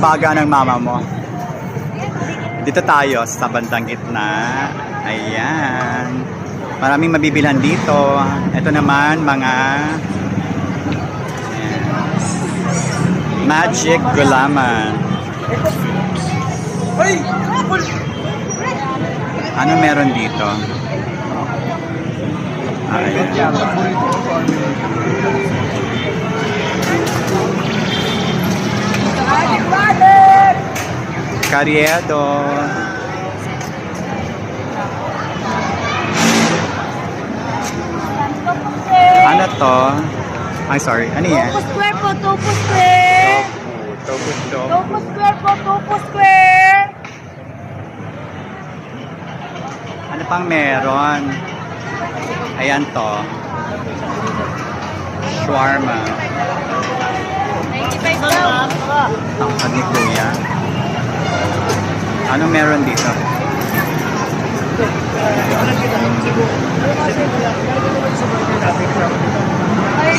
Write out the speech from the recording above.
baga ng mama mo. Dito tayo sa bandang gitna. Ayan. Maraming mabibilhan dito. Ito naman mga ayan, magic gulaman. Ano meron dito? Ayan. Karyedo. Ano to? Ay, sorry. Ano yan? Topo square po, topo square. Tofu. Topo square po, topo square. Ano pang meron? Ayan to. Shawarma. 95 lang. Tangkad ni Kuya. Ano meron dito? Ay,